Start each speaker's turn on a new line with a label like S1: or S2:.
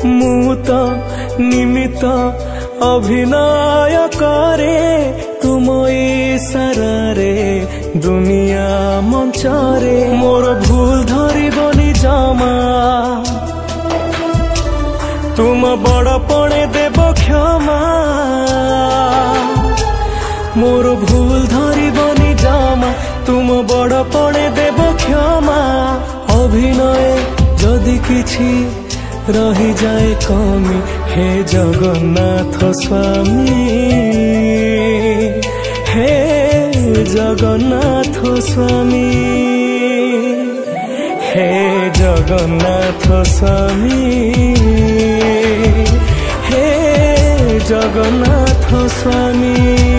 S1: मु तो निमित्त अभिनय करे तुम इशारे दुनिया मंचरे मोर भूल धरबनी जमा तुम बड़ पणे देव क्षमा मोर भूल धरबनी जमा तुम बड़ पणे देव क्षमा अभिनय जदि किछि रही जाए कमी हे जगन्नाथ स्वामी हे जगन्नाथ स्वामी हे जगन्नाथ स्वामी हे जगन्नाथ स्वामी।